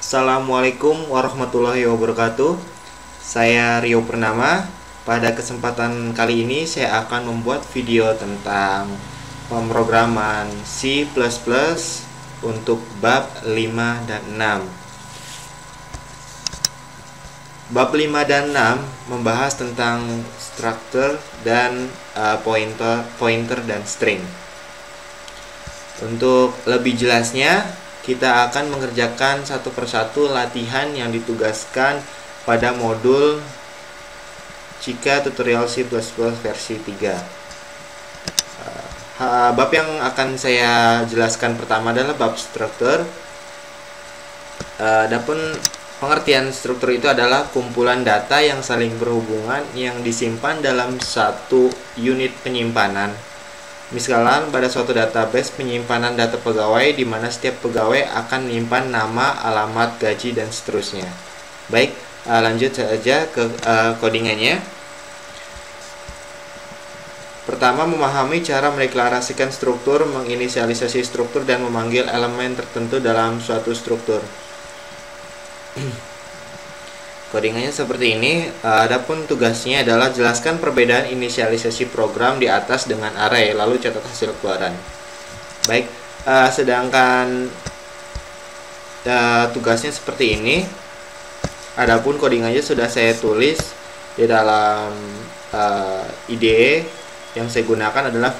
Assalamualaikum warahmatullahi wabarakatuh. Saya Rio Purnama. Pada kesempatan kali ini saya akan membuat video tentang pemrograman C++ untuk bab 5 dan 6. Bab 5 dan 6 membahas tentang structure dan pointer dan string. Untuk lebih jelasnya, kita akan mengerjakan satu persatu latihan yang ditugaskan pada modul Cika Tutorial C++ versi 3. Bab yang akan saya jelaskan pertama adalah bab struktur. Adapun pengertian struktur itu adalah kumpulan data yang saling berhubungan yang disimpan dalam satu unit penyimpanan. Misalkan pada suatu database penyimpanan data pegawai di mana setiap pegawai akan menyimpan nama, alamat, gaji, dan seterusnya. Baik, lanjut saja ke codingannya. Pertama, memahami cara mendeklarasikan struktur, menginisialisasi struktur, dan memanggil elemen tertentu dalam suatu struktur. Codingannya seperti ini. Adapun tugasnya adalah jelaskan perbedaan inisialisasi program di atas dengan array, lalu catat hasil keluaran. Baik, sedangkan tugasnya seperti ini. Adapun codingannya sudah saya tulis di dalam IDE. Yang saya gunakan adalah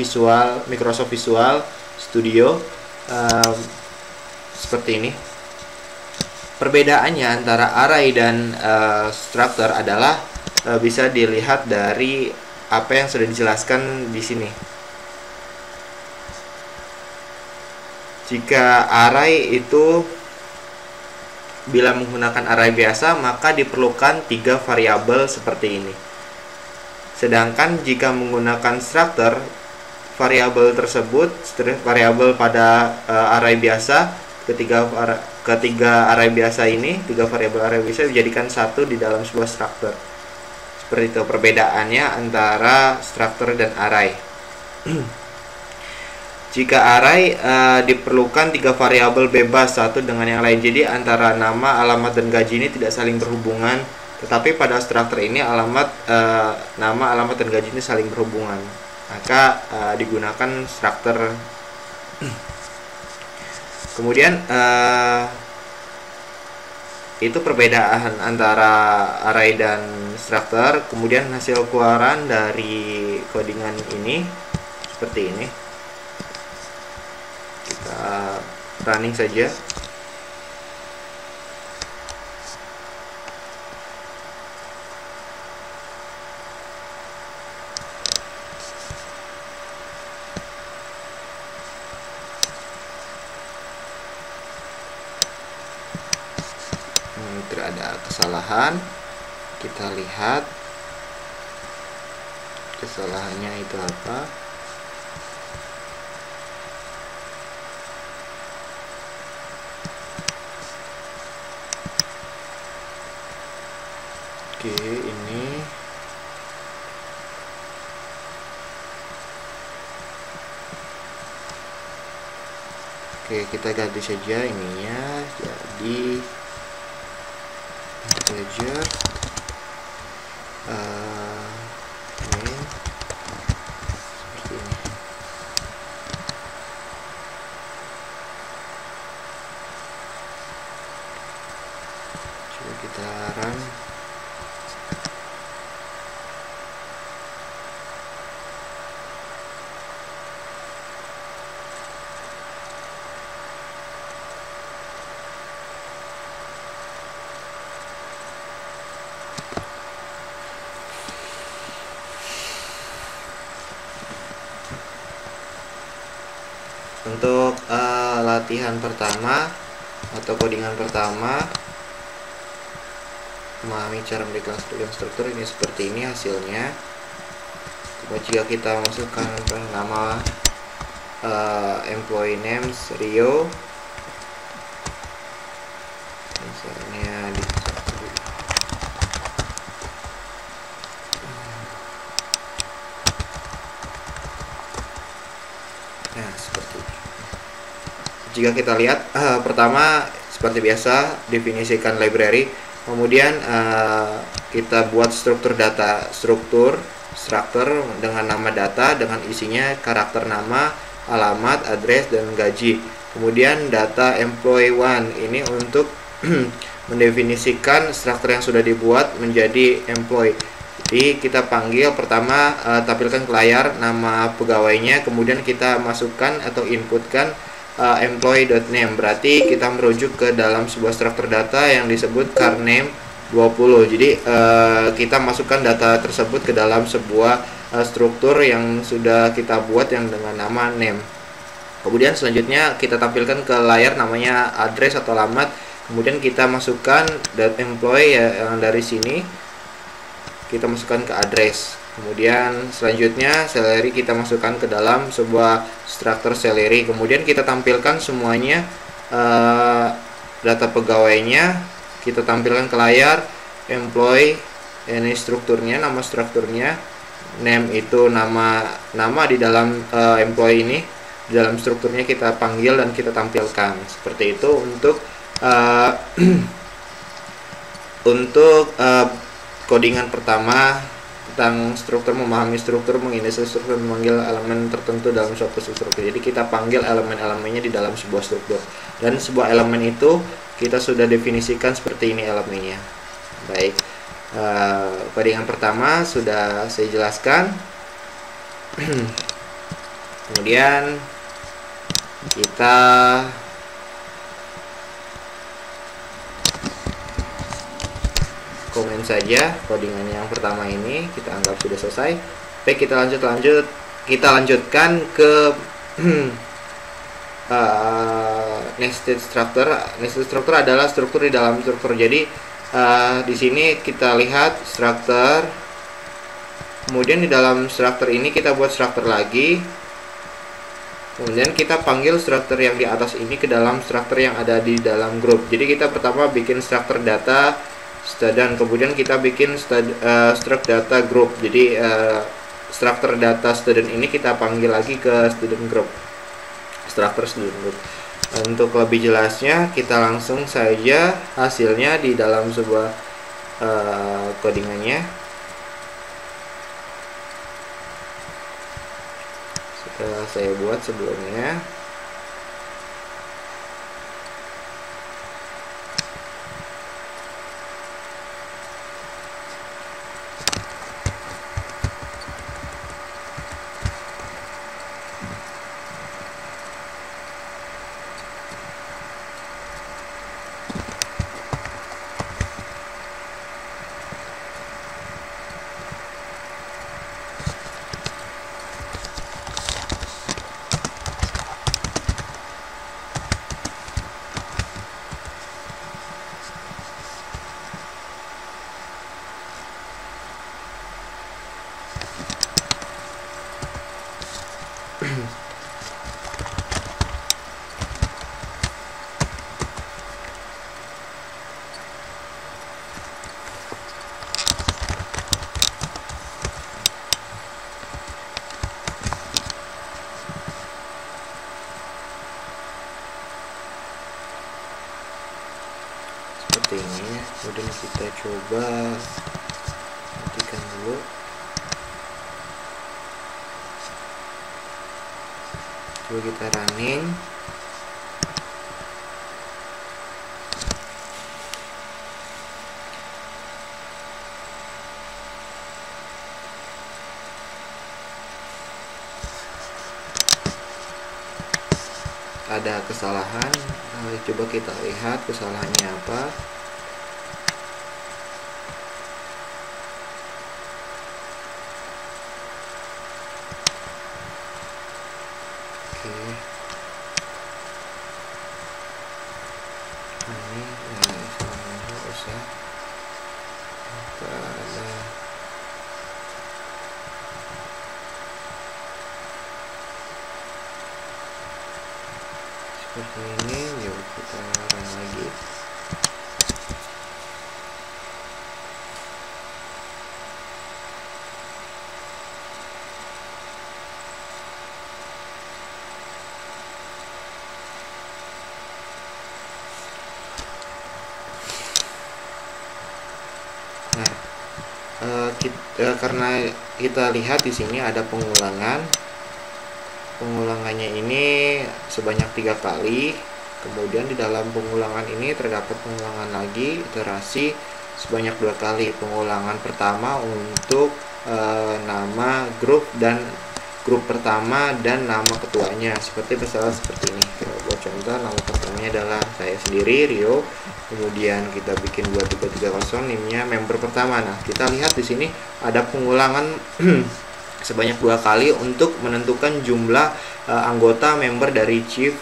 Microsoft Visual Studio, seperti ini. Perbedaannya antara array dan structure adalah bisa dilihat dari apa yang sudah dijelaskan di sini. Jika array itu bila menggunakan array biasa, maka diperlukan 3 variabel seperti ini. Sedangkan jika menggunakan structure, variabel tersebut, variabel pada array biasa, ketiga array biasa ini, 3 variabel array biasa dijadikan satu di dalam sebuah structure. Seperti itu perbedaannya antara structure dan array. Jika array diperlukan 3 variabel bebas satu dengan yang lain, jadi antara nama, alamat, dan gaji ini tidak saling berhubungan. Tetapi pada structure ini nama, alamat, dan gaji ini saling berhubungan. Maka digunakan structure. Kemudian itu perbedaan antara array dan structure. Kemudian hasil keluaran dari codingan ini seperti ini. Kita running saja. Tidak ada kesalahan. Kita lihat kesalahannya itu apa. Oke, ini kita ganti saja ininya jadi integer ini seperti ini. Coba kita run. Untuk latihan pertama atau codingan pertama, memahami cara mendeklarasikan struktur ini seperti ini hasilnya. Jika kita masukkan nama employee names Rio, misalnya seperti ini. Jika kita lihat pertama seperti biasa definisikan library, kemudian kita buat struktur data, struktur dengan nama data dengan isinya karakter nama, alamat, address, dan gaji. Kemudian data employee one ini untuk mendefinisikan struktur yang sudah dibuat menjadi employee. Jadi kita panggil pertama, tampilkan ke layar nama pegawainya, kemudian kita masukkan atau inputkan employee.name. Berarti kita merujuk ke dalam sebuah struktur data yang disebut car name 20. Jadi kita masukkan data tersebut ke dalam sebuah struktur yang sudah kita buat yang dengan nama name. Kemudian selanjutnya kita tampilkan ke layar namanya address atau alamat. Kemudian kita masukkan data employee yang dari sini kita masukkan ke address. Kemudian selanjutnya salary kita masukkan ke dalam sebuah struktur salary. Kemudian kita tampilkan semuanya data pegawainya, kita tampilkan ke layar. Employee ini strukturnya, nama strukturnya, name itu nama di dalam employee ini, di dalam strukturnya kita panggil dan kita tampilkan. Seperti itu untuk codingan pertama tentang struktur, memahami struktur, mengindeks struktur, memanggil elemen tertentu dalam suatu struktur. Jadi kita panggil elemen-elemennya di dalam sebuah struktur, dan sebuah elemen itu kita sudah definisikan seperti ini elemennya. Baik, codingan pertama sudah saya jelaskan. Kemudian kita komen saja codingan yang pertama ini, kita anggap sudah selesai. Baik, kita lanjutkan ke nested structure. Nested structure adalah struktur di dalam struktur. Jadi di sini kita lihat struktur, kemudian di dalam struktur ini kita buat struktur lagi, kemudian kita panggil struktur yang di atas ini ke dalam struktur yang ada di dalam grup. Jadi kita pertama bikin struktur data student, kemudian kita bikin struct data group. Jadi struktur data student ini kita panggil lagi ke student group, struktur student group. Untuk lebih jelasnya kita langsung saja hasilnya di dalam sebuah codingannya. Sudah saya buat sebelumnya. Seperti ini. Kemudian kita coba matikan dulu. Coba kita running. Ada kesalahan, coba kita lihat kesalahannya apa. Oke, ini semuanya usah ada. Seperti ini, yuk kita run lagi. Nah, karena kita lihat di sini ada pengulangan. Pengulangannya ini sebanyak 3 kali. Kemudian di dalam pengulangan ini terdapat pengulangan lagi iterasi sebanyak 2 kali. Pengulangan pertama untuk nama grup dan grup pertama dan nama ketuanya, seperti misalnya seperti ini. Kita buat contoh, nama pertamanya adalah saya sendiri, Rio. Kemudian kita bikin 2330, nimnya member pertama. Nah, kita lihat di sini ada pengulangan sebanyak 2 kali untuk menentukan jumlah anggota member dari chief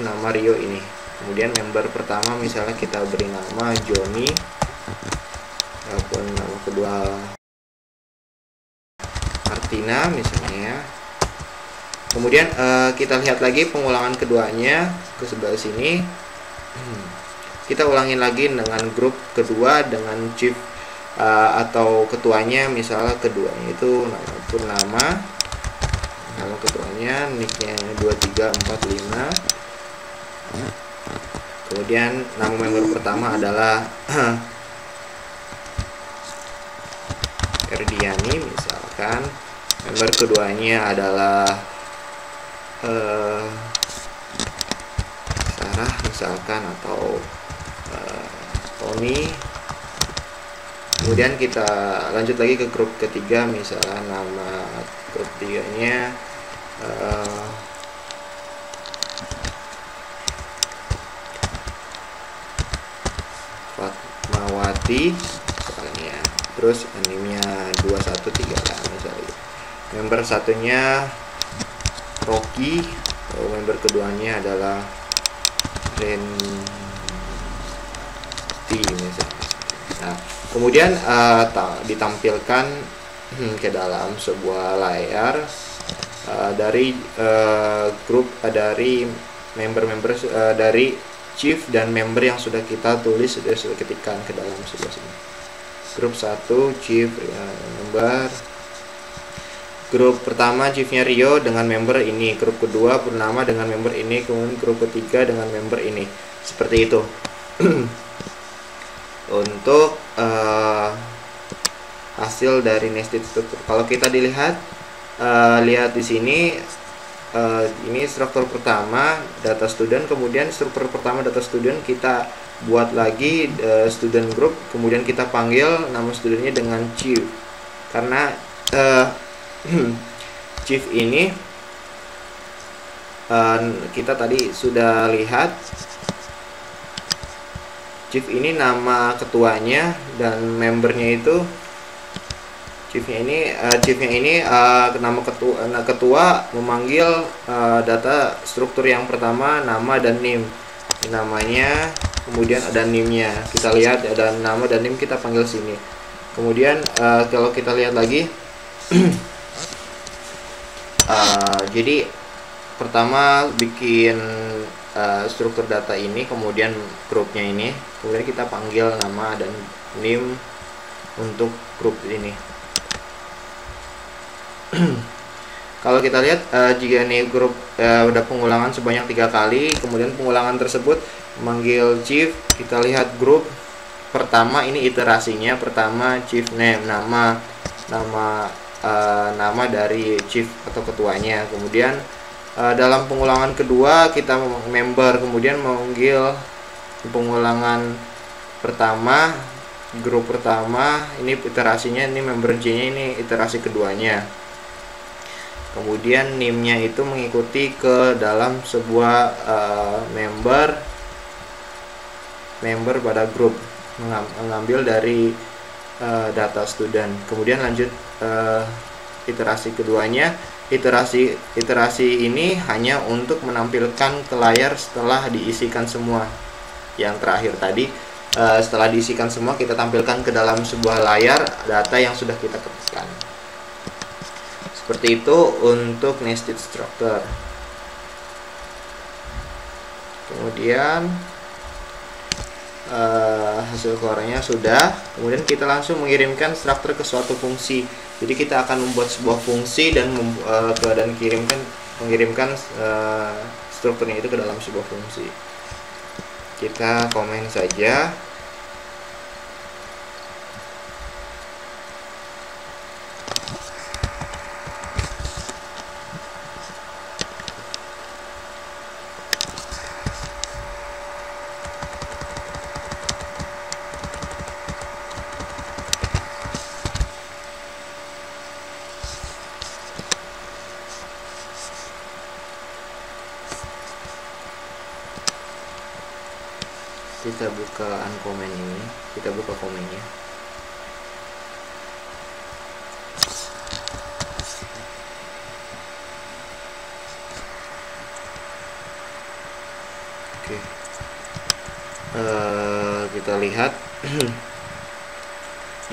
nama Rio ini. Kemudian member pertama misalnya kita beri nama Johnny, ataupun nama kedua Martina misalnya. Kemudian kita lihat lagi pengulangan keduanya ke sebelah sini. Kita ulangin lagi dengan grup kedua dengan chief atau ketuanya, misalnya keduanya itu nama Purnama, nama ketuanya nicknya 2345. Kemudian nama member pertama adalah Erdiani misalkan. Member keduanya adalah Sarah misalkan, atau Tony. Kemudian kita lanjut lagi ke grup ketiga, misalnya nama grup tiganya Fatmawati misalnya, terus animnya 213 misalnya. Member satunya Rocky, member keduanya adalah Renti misalnya. Nah, kemudian ditampilkan ke dalam sebuah layar dari grup dari member-member dari chief dan member yang sudah kita tulis, sudah ketikkan ke dalam sebelah sini. Grup 1 chief member. Grup pertama chiefnya Rio dengan member ini, grup kedua Purnama dengan member ini, kemudian grup ketiga dengan member ini. Seperti itu. Untuk hasil dari nested struktur. Kalau kita lihat di sini, ini struktur pertama data student, kemudian struktur pertama data student kita buat lagi student group, kemudian kita panggil nama studentnya dengan chief, karena chief ini kita tadi sudah lihat chief ini nama ketuanya dan membernya itu chiefnya ini nama ketua memanggil data struktur yang pertama nama dan nim, namanya, kemudian ada nimnya. Kita lihat ada nama dan nim, kita panggil sini. Kemudian kalau kita lihat lagi jadi pertama bikin struktur data ini, kemudian grupnya ini, kemudian kita panggil nama dan nim untuk grup ini. Kalau kita lihat jika ini grup udah pengulangan sebanyak 3 kali, kemudian pengulangan tersebut memanggil chief, kita lihat grup pertama ini iterasinya, pertama chief name, nama dari chief atau ketuanya. Kemudian dalam pengulangan kedua kita member, kemudian memanggil pengulangan pertama grup pertama, ini iterasinya, ini member J nya, ini iterasi keduanya. Kemudian nimnya itu mengikuti ke dalam sebuah member pada grup, mengambil dari data student. Kemudian lanjut iterasi keduanya. Iterasi ini hanya untuk menampilkan ke layar setelah diisikan semua. Yang terakhir tadi, setelah diisikan semua, kita tampilkan ke dalam sebuah layar data yang sudah kita ketikkan. Seperti itu untuk nested structure. Kemudian hasil keluarnya sudah. Kemudian kita langsung mengirimkan struktur ke suatu fungsi. Jadi kita akan membuat sebuah fungsi dan mengirimkan strukturnya itu ke dalam sebuah fungsi. Kita komen saja. kita buka uncomment ini, kita buka komennya. Oke. Kita lihat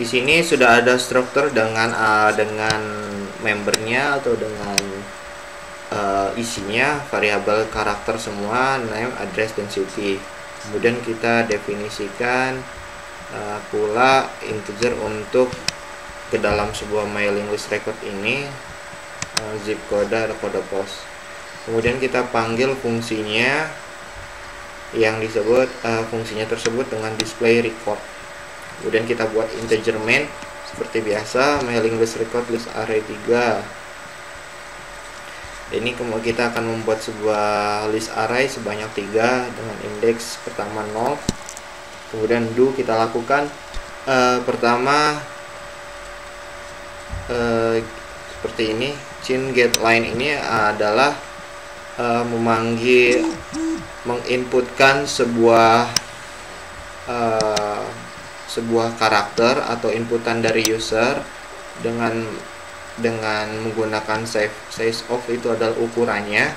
di sini sudah ada struktur dengan membernya atau dengan isinya, variabel karakter semua, name, address, dan city. Kemudian kita definisikan pula integer untuk ke dalam sebuah mailing list record ini, zip kode atau kode pos. Kemudian kita panggil fungsinya yang disebut fungsinya tersebut dengan display record. Kemudian kita buat integer main seperti biasa, mailing list record list array 3. Ini kemudian kita akan membuat sebuah list array sebanyak 3 dengan indeks pertama 0. Kemudian do kita lakukan pertama seperti ini. Chain get line ini adalah menginputkan sebuah karakter atau inputan dari user dengan menggunakan size of itu adalah ukurannya.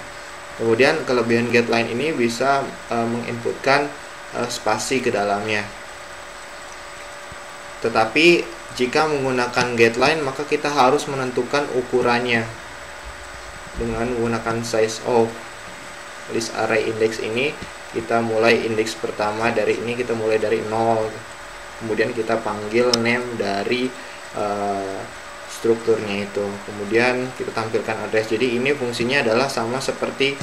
Kemudian kelebihan getLine ini bisa menginputkan spasi ke dalamnya. Tetapi jika menggunakan getLine maka kita harus menentukan ukurannya dengan menggunakan size of. List array index ini kita mulai indeks pertama dari ini, kita mulai dari 0. Kemudian kita panggil name dari strukturnya itu, kemudian kita tampilkan address. Jadi ini fungsinya adalah sama seperti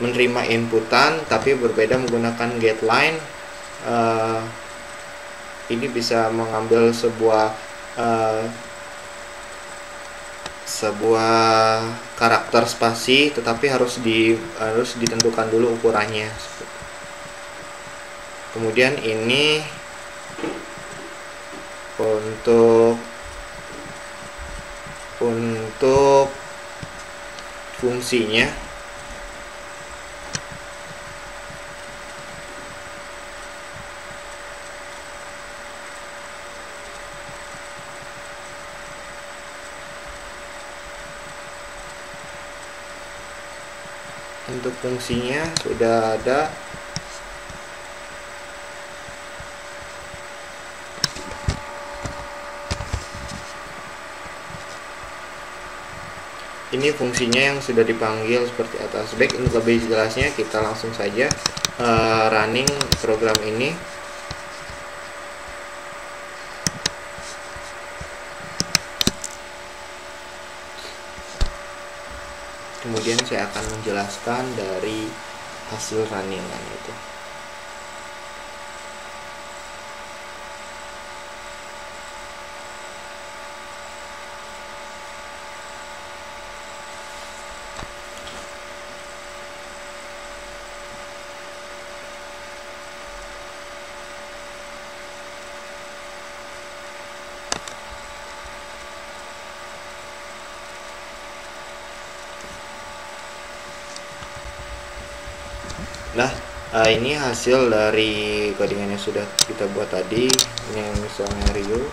menerima inputan, tapi berbeda menggunakan getLine. Ini bisa mengambil sebuah karakter spasi, tetapi harus ditentukan dulu ukurannya. Kemudian ini untuk fungsinya sudah ada. Ini fungsinya yang sudah dipanggil seperti atas. Baik, untuk lebih jelasnya kita langsung saja running program ini. Kemudian saya akan menjelaskan dari hasil runningan itu. Nah, ini hasil dari codingan yang sudah kita buat tadi. Ini misalnya Rio,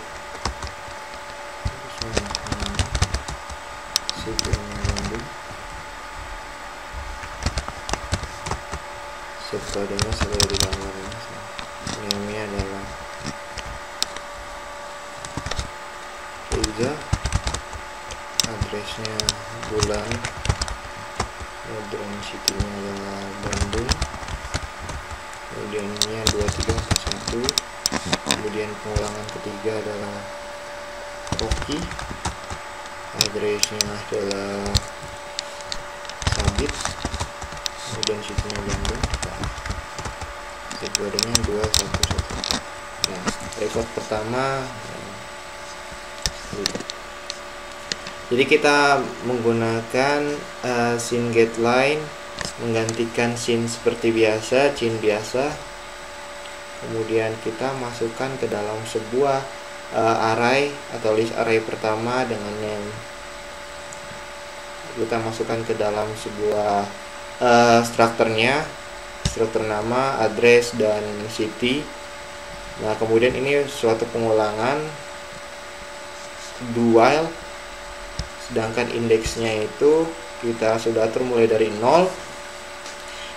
set kodenya sudah di gambar ini. Ini adalah Riza, addressnya bulan, kemudian city-nya adalah Bandung, kemudian ini 2341, kemudian pengulangan ketiga adalah Rocky, addressnya adalah Sabit, kemudian city-nya Bandung, kodenya 211. Nah, record pertama jadi kita menggunakan scene getLine menggantikan scene seperti biasa, scene biasa. Kemudian kita masukkan ke dalam sebuah array atau list array pertama dengan name. Kita masukkan ke dalam sebuah strukturnya. struktur nama, address, dan city. Nah, kemudian ini suatu pengulangan do while, sedangkan indeksnya itu kita sudah atur mulai dari 0.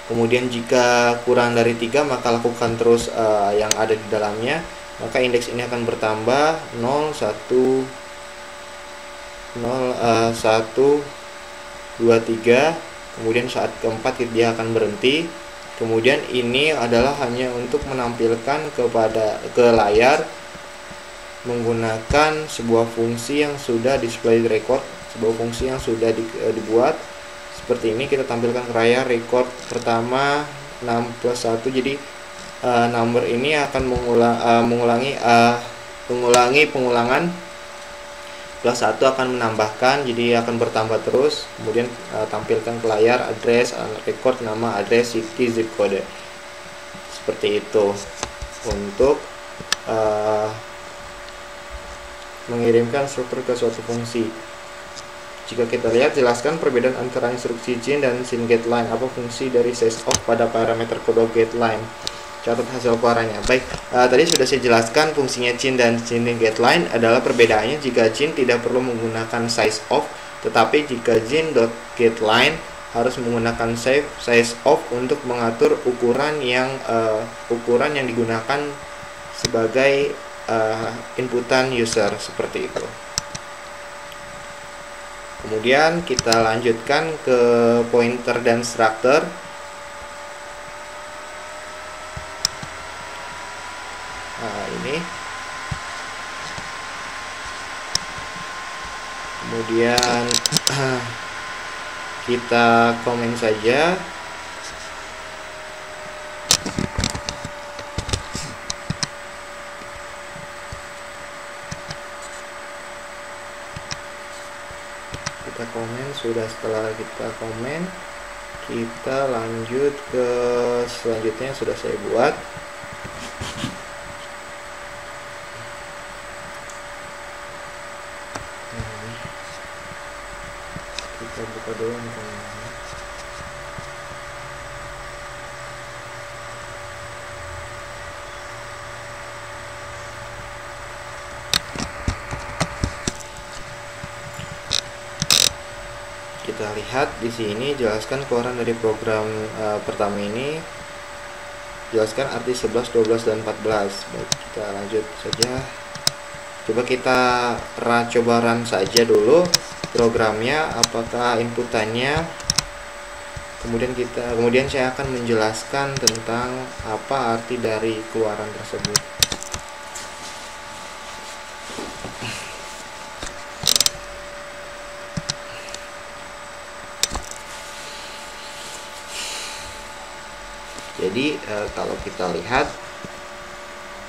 Kemudian jika kurang dari 3 maka lakukan terus yang ada di dalamnya, maka indeks ini akan bertambah 0, 1, 0, 1, 2, 3. Kemudian saat keempat dia akan berhenti. Kemudian ini adalah hanya untuk menampilkan ke layar menggunakan sebuah fungsi yang sudah display record, sebuah fungsi yang sudah dibuat seperti ini. Kita tampilkan ke layar record pertama 6+1. Jadi number ini akan mengulangi pengulangan, plus 1 akan menambahkan, jadi akan bertambah terus. Kemudian tampilkan ke layar address, record nama, address, city, zip code. Seperti itu untuk mengirimkan struktur ke suatu fungsi. Jika kita lihat, jelaskan perbedaan antara instruksi GIN dan SYN getLine. Apa fungsi dari sizeOf pada parameter kode getLine? Catat hasil keluarannya. Baik, tadi sudah saya jelaskan fungsinya GIN dan SYN getLine adalah perbedaannya. Jika GIN tidak perlu menggunakan sizeOf, tetapi jika GIN.getLine harus menggunakan sizeOf untuk mengatur ukuran yang digunakan sebagai inputan user, seperti itu. Kemudian kita lanjutkan ke pointer dan structure. Nah, ini. Kemudian kita komen saja. Kita komen. Sudah, setelah kita komen, kita lanjut ke selanjutnya yang sudah saya buat. Kita buka dulu komennya. Kita lihat di sini, jelaskan keluaran dari program pertama ini, jelaskan arti 11, 12, dan 14. Baik, kita lanjut saja. Coba kita coba run saja dulu programnya, apakah inputannya. Kemudian saya akan menjelaskan tentang apa arti dari keluaran tersebut. Jadi kalau kita lihat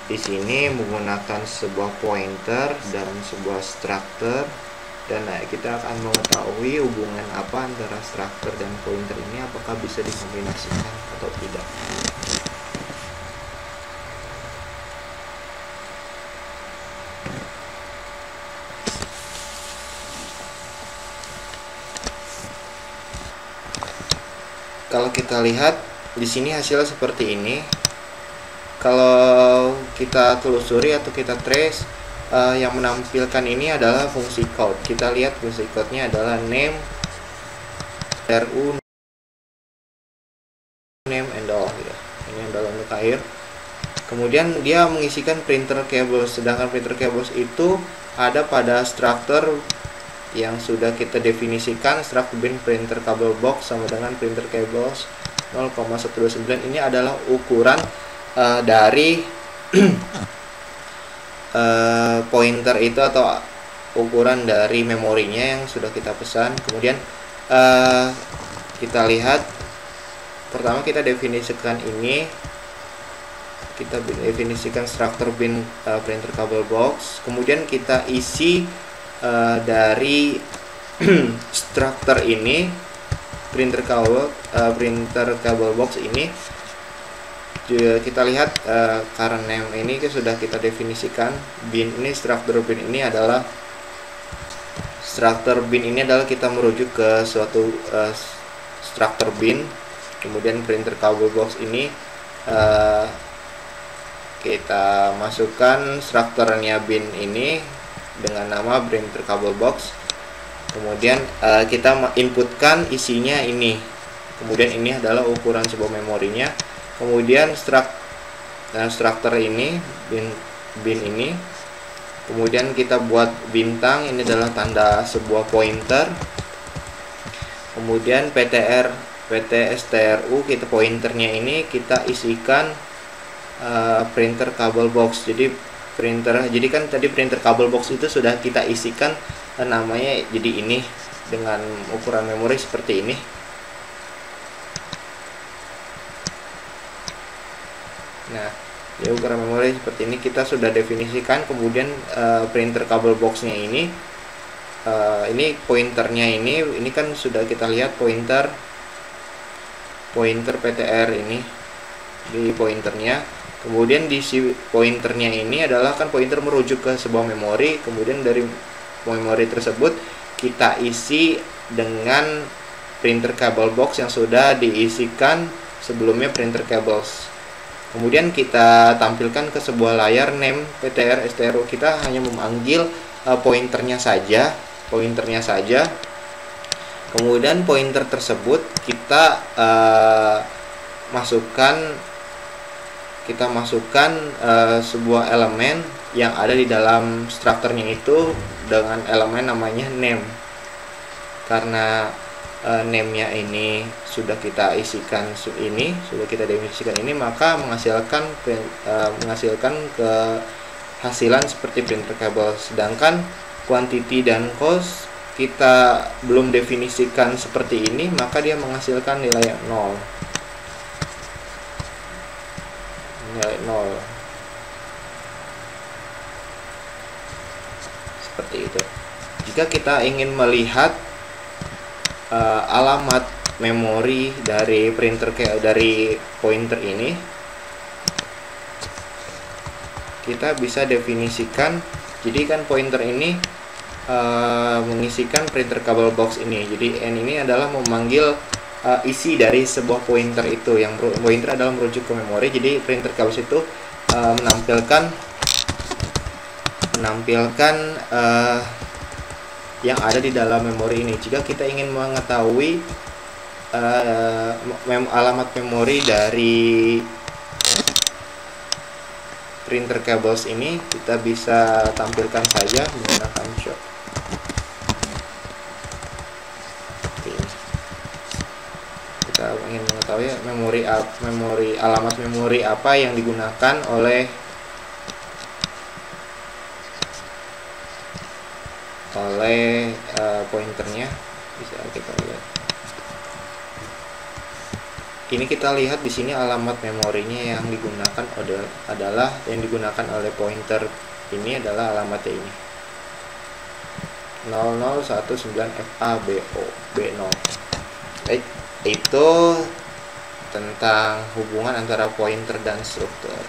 di sini menggunakan sebuah pointer dan sebuah structure, dan kita akan mengetahui hubungan apa antara structure dan pointer ini, apakah bisa dikombinasikan atau tidak. Kalau kita lihat di sini hasilnya seperti ini. Kalau kita telusuri atau kita trace, yang menampilkan ini adalah fungsi code. Kita lihat fungsi code-nya adalah name, ru, name and all. Ya. Ini adalah untuk air. Kemudian dia mengisikan printer cables, sedangkan printer cables itu ada pada structure yang sudah kita definisikan. Struct bin printer cable box sama dengan printer cables 0,129. Ini adalah ukuran dari pointer itu, atau ukuran dari memorinya yang sudah kita pesan. Kemudian kita lihat, pertama kita definisikan ini, kita definisikan structure bin printer cable box. Kemudian kita isi dari structure ini, printer cable box ini. Kita lihat current name ini sudah kita definisikan. Bin ini, structure bin ini adalah kita merujuk ke suatu structure bin. Kemudian printer kabel box ini kita masukkan strukturnya bin ini dengan nama printer kabel box. Kemudian kita inputkan isinya ini. Kemudian ini adalah ukuran sebuah memorinya. Kemudian struktur ini bin ini. Kemudian kita buat bintang, ini adalah tanda sebuah pointer. Kemudian PTSTRU, kita pointernya ini kita isikan printer kabel box. Jadi kan tadi printer kabel box itu sudah kita isikan namanya, jadi ini dengan ukuran memori seperti ini. Nah, ya ukuran memori seperti ini kita sudah definisikan. Kemudian printer kabel boxnya ini pointernya ini kan sudah kita lihat pointer PTR ini di pointernya. Kemudian di si pointernya ini adalah kan pointer merujuk ke sebuah memori. Kemudian dari memori tersebut kita isi dengan printer kabel box yang sudah diisikan sebelumnya printer cables. Kemudian kita tampilkan ke sebuah layar name PTR STRU. Kita hanya memanggil pointernya saja. Kemudian pointer tersebut kita masukkan sebuah elemen yang ada di dalam strukturnya itu dengan elemen namanya name. Karena name-nya ini sudah kita isikan sudah kita definisikan ini, maka menghasilkan kehasilan seperti printer kabel. Sedangkan quantity dan cost kita belum definisikan seperti ini, maka dia menghasilkan nilai 0. Seperti itu. Jika kita ingin melihat alamat memori dari dari pointer ini, kita bisa definisikan. Jadi kan pointer ini mengisikan printer kabel box ini. Jadi N ini adalah memanggil isi dari sebuah pointer itu, yang pointer adalah merujuk ke memori. Jadi printer kabel itu menampilkan yang ada di dalam memori ini. Jika kita ingin mengetahui alamat memori dari printer cables ini, kita bisa tampilkan saja menggunakan show. Kita ingin mengetahui alamat memori apa yang digunakan oleh pointernya, bisa kita lihat. Ini kita lihat di sini alamat memorinya yang digunakan adalah oleh pointer ini adalah alamatnya ini 0019FABO B0. Baik, itu tentang hubungan antara pointer dan struktur.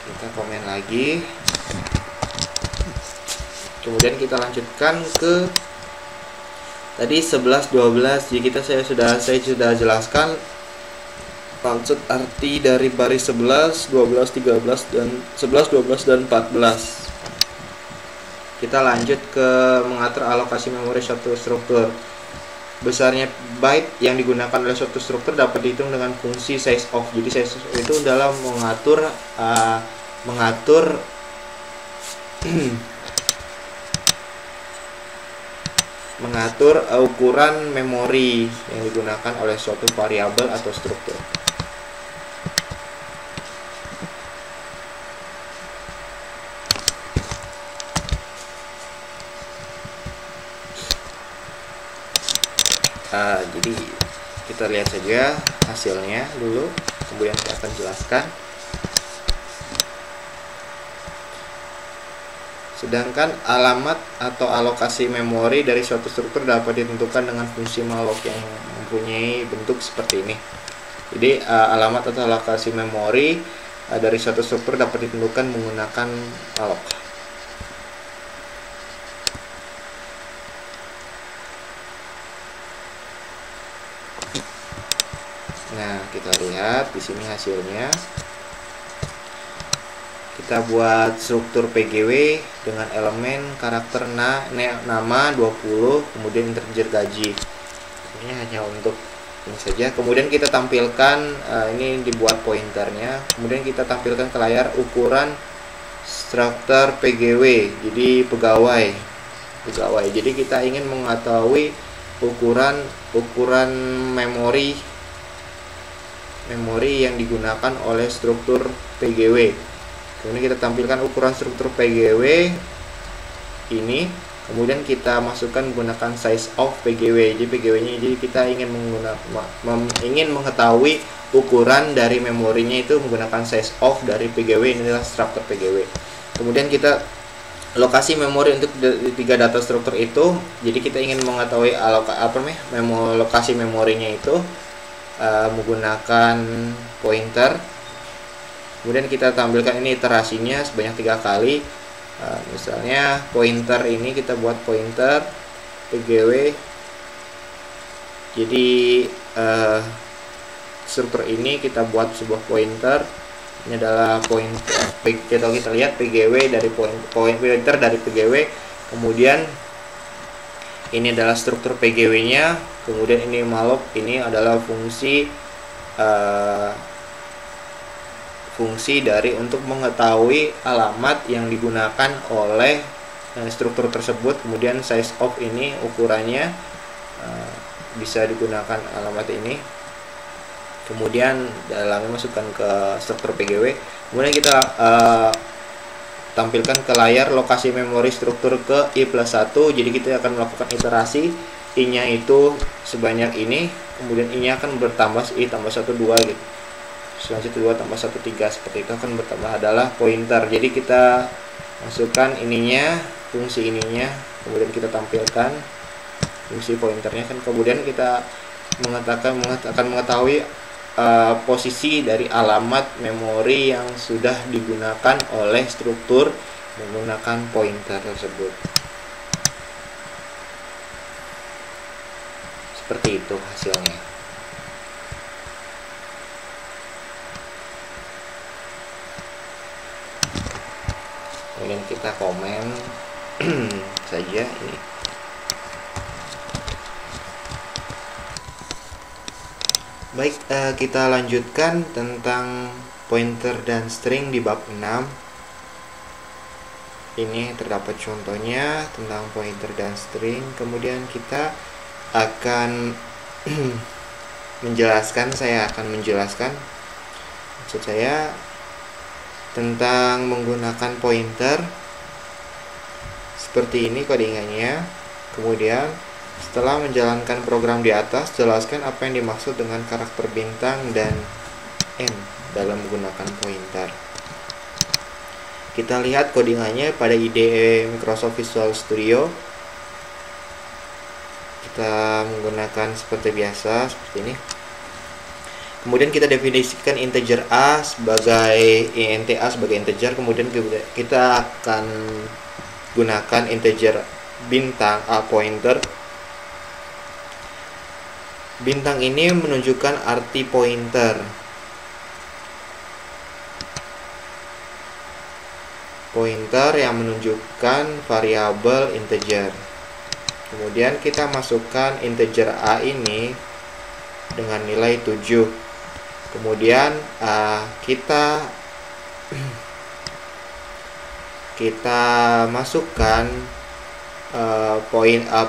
Kita komen lagi. Kemudian kita lanjutkan ke tadi 11 12. Jadi saya sudah jelaskan maksud arti dari baris 11, 12, 13 dan 11, 12 dan 14. Kita lanjut ke mengatur alokasi memori suatu struktur. Besarnya byte yang digunakan oleh suatu struktur dapat dihitung dengan fungsi size of. Jadi size of itu dalam mengatur ukuran memori yang digunakan oleh suatu variabel atau struktur. Jadi kita lihat saja hasilnya dulu, kemudian saya akan jelaskan. Sedangkan alamat atau alokasi memori dari suatu struktur dapat ditentukan dengan fungsi malloc yang mempunyai bentuk seperti ini. Jadi alamat atau alokasi memori dari suatu struktur dapat ditentukan menggunakan malloc. kita lihat di sini hasilnya. Kita buat struktur PGW dengan elemen karakter nama 20, kemudian integer gaji. Ini hanya untuk ini saja. Kemudian kita tampilkan ini dibuat pointernya. Kemudian kita tampilkan ke layar ukuran struktur PGW. Jadi pegawai. Jadi kita ingin mengetahui ukuran memori yang digunakan oleh struktur PGW. Kemudian kita tampilkan ukuran struktur PGW ini, kemudian kita masukkan menggunakan size of PGW. Jadi PGW-nya, jadi kita ingin mengetahui ukuran dari memorinya itu menggunakan size of dari PGW. Ini adalah struktur PGW. Kemudian kita lokasi memori untuk tiga data struktur itu. Jadi kita ingin mengetahui lokasi memorinya itu menggunakan pointer. Kemudian kita tampilkan ini iterasinya sebanyak 3 kali. Misalnya pointer ini kita buat pointer PGW. Jadi struktur ini kita buat sebuah pointer. Ini adalah pointer. Kita lihat PGW dari pointer dari PGW. Kemudian ini adalah struktur PGW-nya. Kemudian ini malloc, ini adalah fungsi dari untuk mengetahui alamat yang digunakan oleh struktur tersebut. Kemudian size of ini ukurannya bisa digunakan alamat ini. Kemudian dalamnya masukkan ke struktur PGW. Kemudian kita tampilkan ke layar lokasi memori struktur ke I+1. Jadi kita akan melakukan iterasi. I-nya itu sebanyak ini, kemudian I-nya akan bertambah I tambah 1 2 gitu. Selanjutnya 2 tambah 1 3, seperti itu akan bertambah adalah pointer. Jadi kita masukkan ininya, fungsi ininya, kemudian kita tampilkan fungsi pointernya kan. Kemudian kita akan mengetahui posisi dari alamat memori yang sudah digunakan oleh struktur menggunakan pointer tersebut. Seperti itu hasilnya. Kemudian kita komen saja ini. Baik, kita lanjutkan tentang pointer dan string di bab 6. Ini terdapat contohnya tentang pointer dan string. Kemudian kita akan saya akan menjelaskan maksud saya tentang menggunakan pointer. Seperti ini codingannya. Kemudian setelah menjalankan program di atas, jelaskan apa yang dimaksud dengan karakter bintang dan N dalam menggunakan pointer. Kita lihat codingannya pada IDE Microsoft Visual Studio. Kita menggunakan seperti biasa, seperti ini. Kemudian kita definisikan integer A sebagai int A sebagai integer. Kemudian kita akan gunakan integer bintang A pointer. Bintang ini menunjukkan arti pointer. Pointer yang menunjukkan variabel integer. Kemudian kita masukkan integer A ini dengan nilai 7. Kemudian kita masukkan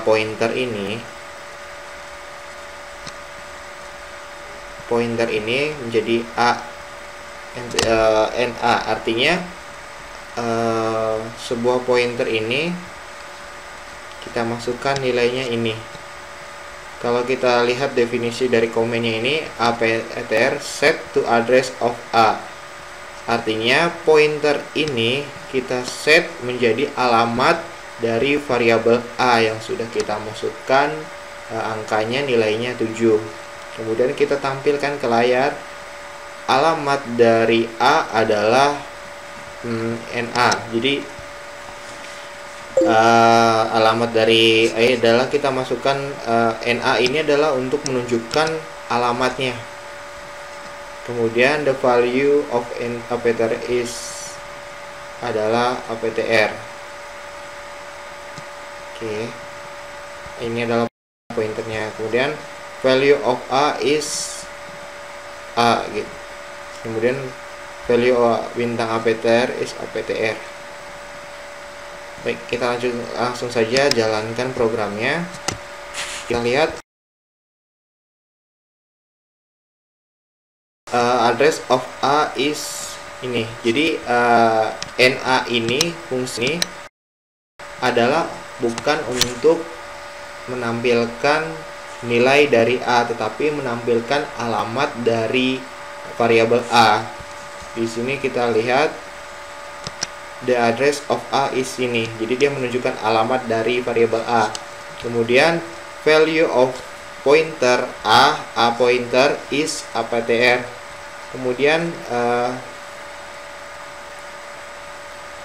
pointer ini. Pointer ini menjadi NA, artinya sebuah pointer ini kita masukkan nilainya ini. Kalau kita lihat definisi dari komennya ini, APTR set to address of A. Artinya pointer ini kita set menjadi alamat dari variabel A yang sudah kita masukkan angkanya nilainya 7. Kemudian kita tampilkan ke layar alamat dari A adalah NA. Jadi alamat dari adalah kita masukkan NA ini adalah untuk menunjukkan alamatnya. Kemudian the value of an APTR is adalah APTR. Oke. Ini adalah pointernya. Kemudian value of A is A gitu. Kemudian value bintang APTR is APTR. Baik, kita langsung saja jalankan programnya. Kita lihat address of A is ini. Jadi NA ini fungsi adalah bukan untuk menampilkan nilai dari A, tetapi menampilkan alamat dari variabel A. Di sini kita lihat the address of A is ini. Jadi dia menunjukkan alamat dari variabel A. Kemudian value of pointer A pointer is APTR. Kemudian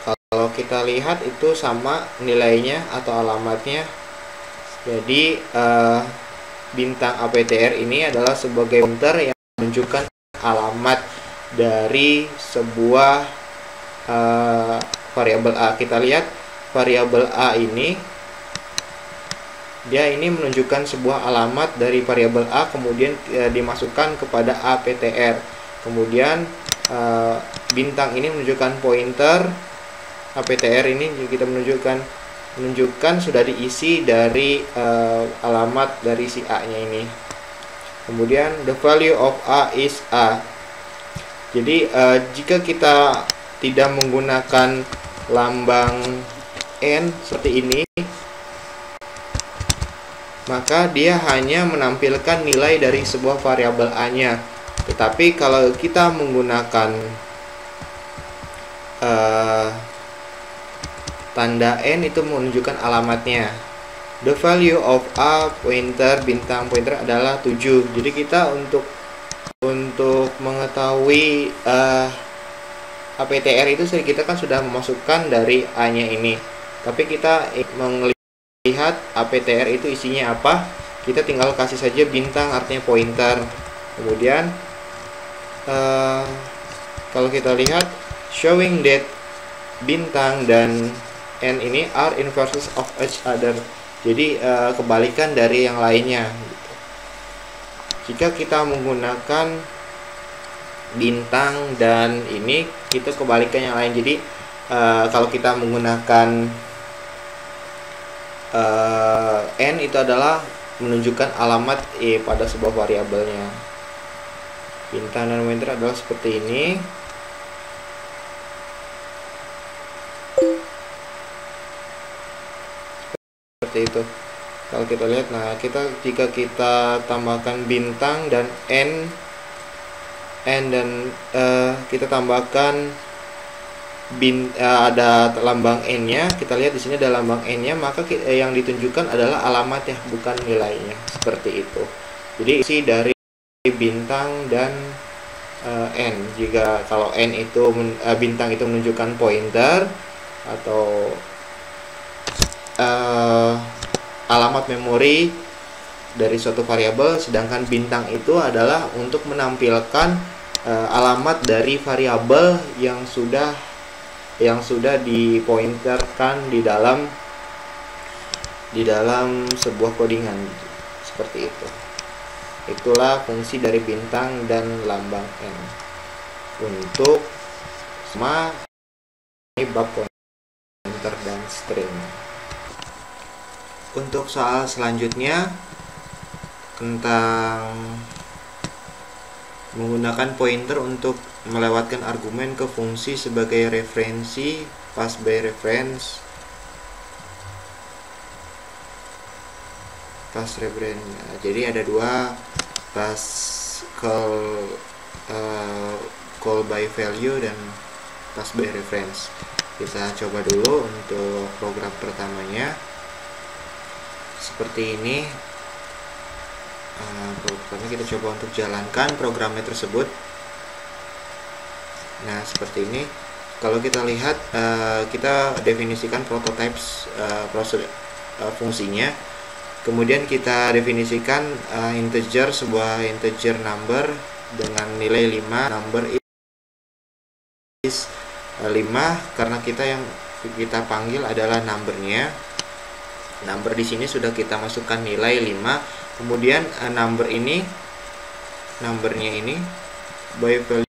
kalau kita lihat itu sama nilainya atau alamatnya. Jadi bintang APTR ini adalah sebagai pointer yang menunjukkan alamat dari sebuah variabel A. Kita lihat variabel A ini, dia ini menunjukkan sebuah alamat dari variabel A, kemudian dimasukkan kepada APTR. Kemudian bintang ini menunjukkan pointer APTR ini kita menunjukkan sudah diisi dari alamat dari si A nya ini. Kemudian the value of A is A. Jadi jika kita tidak menggunakan lambang N seperti ini, maka dia hanya menampilkan nilai dari sebuah variabel A nya. Tetapi kalau kita menggunakan tanda N, itu menunjukkan alamatnya. The value of A pointer bintang pointer adalah 7. Jadi kita untuk mengetahui APTR itu kita kan sudah memasukkan dari A nya ini. Tapi kita melihat APTR itu isinya apa, kita tinggal kasih saja bintang artinya pointer. Kemudian kalau kita lihat showing that bintang dan N ini are inverses of each other. Jadi kebalikan dari yang lainnya gitu. Jika kita menggunakan bintang dan ini, kita kebalikan yang lain. Jadi kalau kita menggunakan N, itu adalah menunjukkan alamat pada sebuah variabelnya. Bintang dan pointer adalah seperti ini. Seperti itu. Kalau kita lihat, nah jika kita tambahkan bintang dan N dan kita tambahkan ada lambang N-nya, kita lihat di sini ada lambang N-nya, maka yang ditunjukkan adalah alamatnya, bukan nilainya. Seperti itu. Jadi isi dari bintang dan N. Jika kalau N itu bintang itu menunjukkan pointer atau alamat memori dari suatu variabel, sedangkan bintang itu adalah untuk menampilkan alamat dari variabel yang sudah dipointerkan di dalam sebuah codingan, seperti itu. Itulah fungsi dari bintang dan lambang N untuk semua bab pointer dan string. Untuk soal selanjutnya tentang menggunakan pointer untuk melewatkan argumen ke fungsi sebagai referensi, pass by reference, pass reference. Jadi ada dua, pass call by value dan pass by reference. Kita coba dulu untuk program pertamanya seperti ini. Pertama kita coba untuk jalankan programnya tersebut. Nah, seperti ini. Kalau kita lihat, kita definisikan prototypes fungsinya. Kemudian kita definisikan integer, sebuah integer number dengan nilai 5, number is 5, karena yang kita panggil adalah numbernya. Number di sini sudah kita masukkan nilai 5. Kemudian numbernya ini by value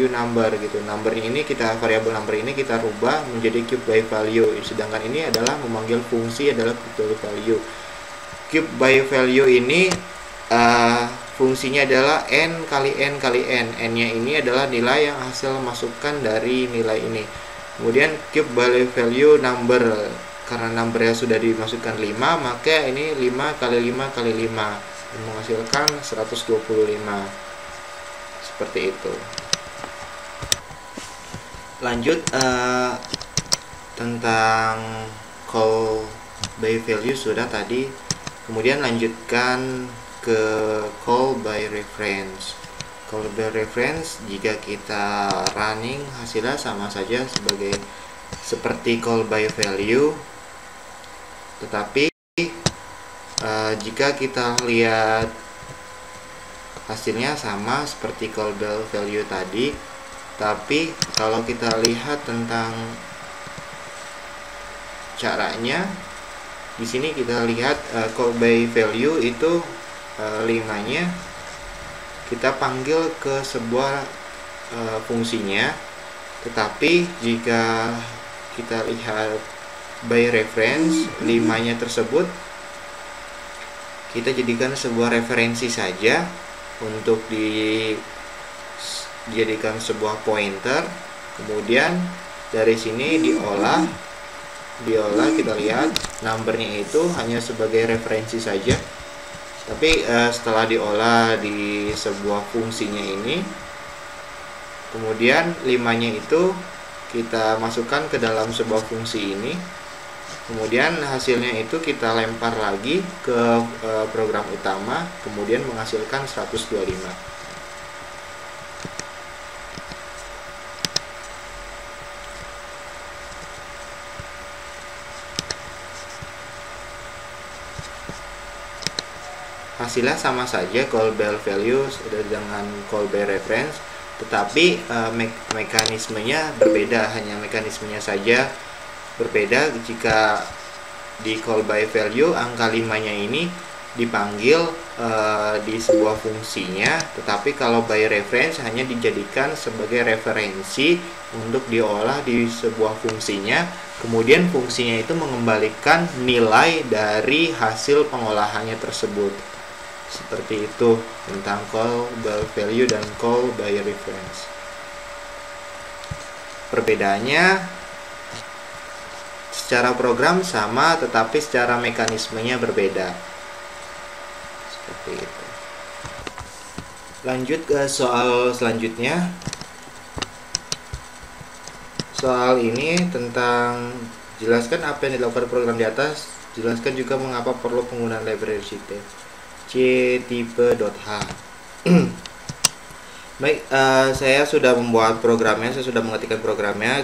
number gitu. Numbernya ini variabel number ini kita rubah menjadi cube by value. Sedangkan ini adalah memanggil fungsi adalah cube by value. Cube by value ini fungsinya adalah n kali n kali n. N-nya ini adalah nilai yang hasil masukan dari nilai ini. Kemudian cube by value number, karena numbernya sudah dimasukkan 5, maka ini 5 kali 5 kali 5 menghasilkan 125. Seperti itu. Lanjut tentang call by value sudah tadi. Kemudian lanjutkan ke call by reference. Call by reference jika kita running hasilnya sama saja seperti call by value, tetapi jika kita lihat hasilnya sama seperti call by value tadi, tapi kalau kita lihat tentang caranya, di sini kita lihat call by value itu 5-nya kita panggil ke sebuah fungsinya, tetapi jika kita lihat by reference, 5-nya tersebut kita jadikan sebuah referensi saja untuk dijadikan sebuah pointer. Kemudian dari sini diolah kita lihat numbernya itu hanya sebagai referensi saja. Tapi setelah diolah di sebuah fungsinya ini, kemudian 5-nya itu kita masukkan ke dalam sebuah fungsi ini, kemudian hasilnya itu kita lempar lagi ke program utama, kemudian menghasilkan 125. Hasilnya sama saja call by value dengan call by reference, tetapi mekanismenya berbeda. Hanya mekanismenya saja berbeda. Jika di call by value, angka 5-nya ini dipanggil di sebuah fungsinya, tetapi kalau by reference hanya dijadikan sebagai referensi untuk diolah di sebuah fungsinya, kemudian fungsinya itu mengembalikan nilai dari hasil pengolahannya tersebut. Seperti itu tentang call by value dan call by reference. Perbedaannya secara program sama, tetapi secara mekanismenya berbeda. Seperti itu. Lanjut ke soal selanjutnya. Soal ini tentang jelaskan apa yang dilakukan program di atas. Jelaskan juga mengapa perlu penggunaan library ctype.h. Baik, saya sudah membuat programnya, saya sudah mengetikkan programnya.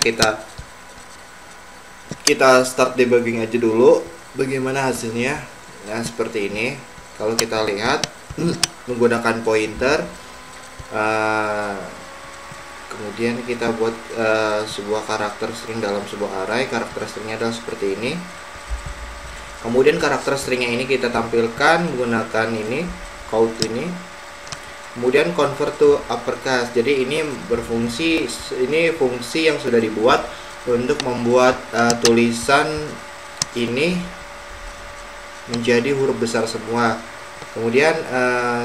Kita start debugging aja dulu. Bagaimana hasilnya? Nah, seperti ini. Kalau kita lihat menggunakan pointer, kemudian kita buat sebuah karakter string dalam sebuah array. Karakter stringnya adalah seperti ini. Kemudian karakter stringnya ini kita tampilkan menggunakan ini, count ini. Kemudian convert to uppercase. Jadi ini berfungsi, ini fungsi yang sudah dibuat untuk membuat tulisan ini menjadi huruf besar semua. Kemudian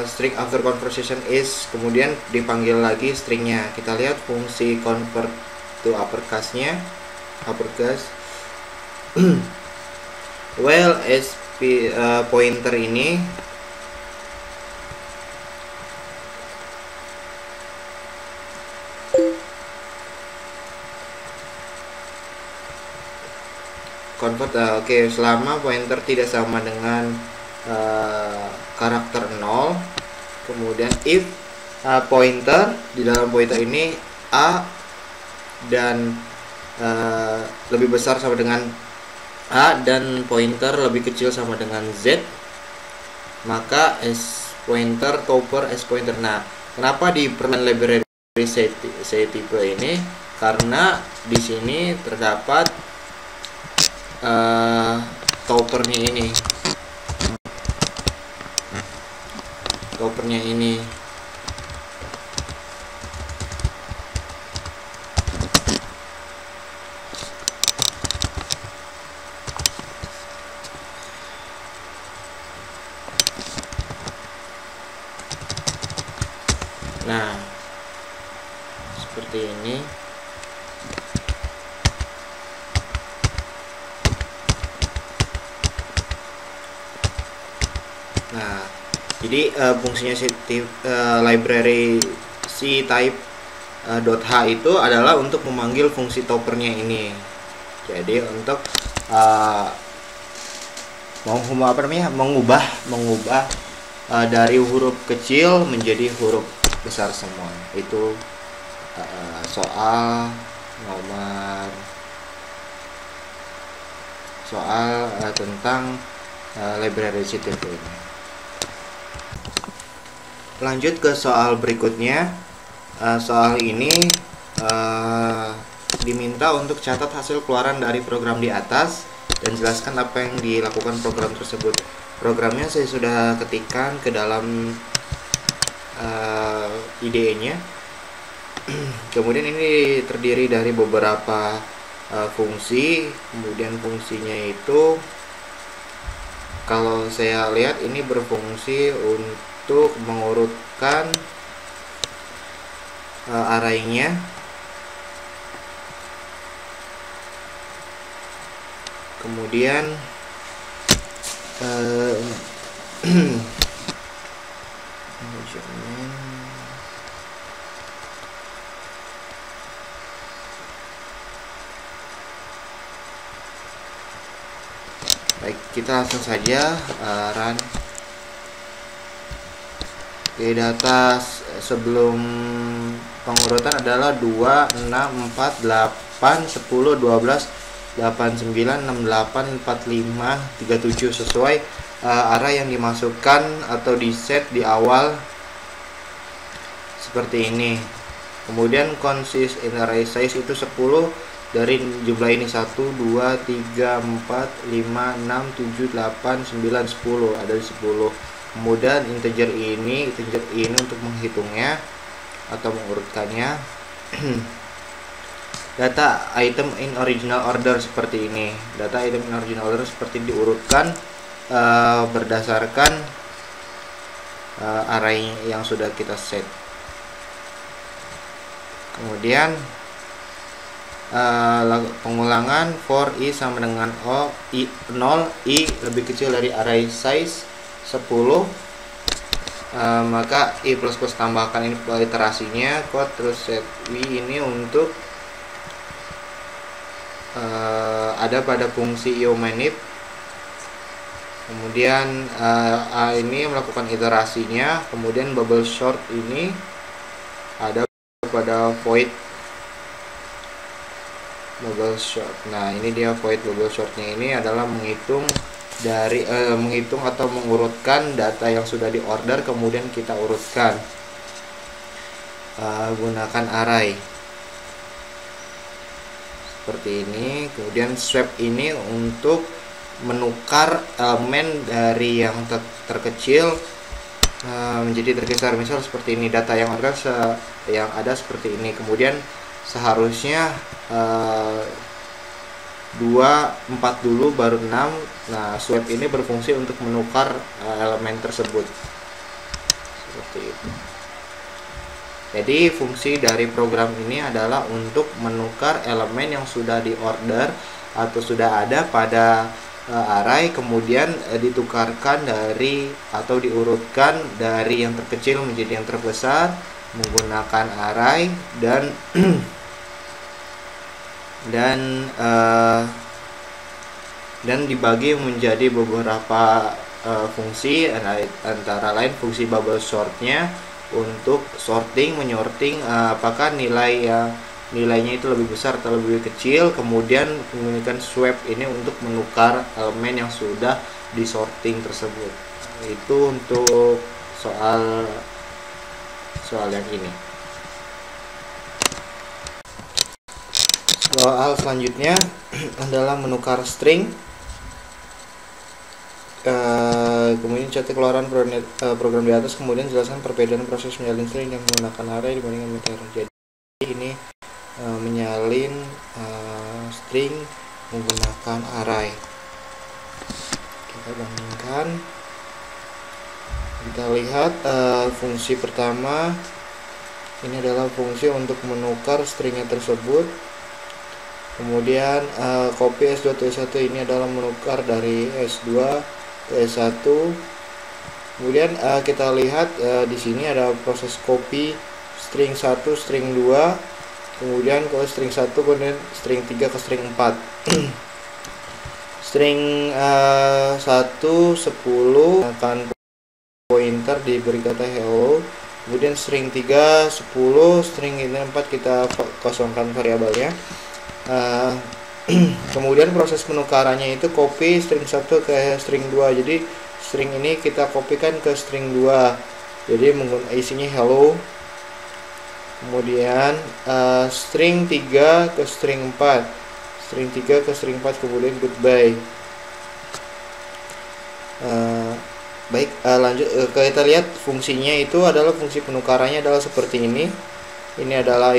string after conversion is, kemudian dipanggil lagi stringnya. Kita lihat fungsi convert to uppercase-nya, uppercase. Well, pointer ini convert, oke, selama pointer tidak sama dengan karakter 0, kemudian if pointer di dalam pointer ini A dan lebih besar sama dengan A dan pointer lebih kecil sama dengan Z, maka s-pointer, topper, s-pointer. Nah, kenapa diperlukan library type ini? Karena di sini terdapat toppernya ini. Toppernya ini. Nah, seperti ini. Nah, jadi fungsinya library C-type .h itu adalah untuk memanggil fungsi toppernya ini. Jadi untuk mengubah dari huruf kecil menjadi huruf besar semua. Itu soal tentang library type ini. Lanjut ke soal berikutnya. Soal ini diminta untuk catat hasil keluaran dari program di atas dan jelaskan apa yang dilakukan program tersebut. Programnya saya sudah ketikkan ke dalam IDE-nya. Kemudian ini terdiri dari beberapa fungsi. Kemudian fungsinya itu, kalau saya lihat ini berfungsi untuk mengurutkan array-nya. Kemudian baik, kita langsung saja run. Oke, data sebelum pengurutan adalah 2, 6, 4, 8, 10, 12, 8, 9, 68, 45, 37 sesuai array yang dimasukkan atau di set di awal seperti ini. Kemudian consist in array size itu 10 dari jumlah ini, 1, 2, 3, 4, 5, 6, 7, 8, 9, 10, ada 10. Kemudian integer ini untuk menghitungnya atau mengurutkannya. Data item in original order seperti ini. Data item in original order seperti diurutkan berdasarkan array yang sudah kita set. Kemudian pengulangan for i sama dengan 0, i lebih kecil dari array size 10, maka i plus tambahkan ini iterasinya code, terus set w ini untuk ada pada fungsi iomanip. Kemudian a ini melakukan iterasinya. Kemudian bubble sort ini ada pada void bubble sort. Nah, ini dia void bubble shortnya, ini adalah menghitung atau mengurutkan data yang sudah diorder, kemudian kita urutkan gunakan array seperti ini. Kemudian swap ini untuk menukar elemen dari yang terkecil menjadi terbesar. Misal seperti ini, data yang ada seperti ini. Kemudian seharusnya 2, 4 dulu baru 6. Nah, swap ini berfungsi untuk menukar elemen tersebut seperti itu. Jadi fungsi dari program ini adalah untuk menukar elemen yang sudah diorder atau sudah ada pada array, kemudian ditukarkan dari atau diurutkan dari yang terkecil menjadi yang terbesar menggunakan array dan dibagi menjadi beberapa fungsi, antara lain fungsi bubble sortnya untuk sorting, menyorting apakah nilainya itu lebih besar atau lebih kecil. Kemudian menggunakan swap ini untuk menukar elemen yang sudah disorting tersebut. Itu untuk soal yang ini. Soal selanjutnya adalah menukar string. Kemudian catat keluaran program di atas, kemudian jelaskan perbedaan proses menyalin string yang menggunakan array dibandingkan meter. Jadi ini menyalin string menggunakan array. Kita bandingkan. Kita lihat fungsi pertama ini adalah fungsi untuk menukar stringnya tersebut. Kemudian copy S2 ke S1 ini adalah menukar dari S2 ke S1. Kemudian kita lihat di sini ada proses copy string 1, string 2, kemudian ke string 1, kemudian string 3 ke string 4. String 1 10 akan pointer diberi kata hello. Kemudian string 3 10, string ini 4 kita kosongkan variabelnya. Kemudian proses penukarannya itu copy string 1 ke string 2. Jadi string ini kita kopikan ke string 2. Jadi isinya hello. Kemudian string 3 ke string 4. String 3 ke string 4, kemudian goodbye. Baik, lanjut kita lihat fungsinya itu adalah fungsi penukarannya adalah seperti ini. Ini adalah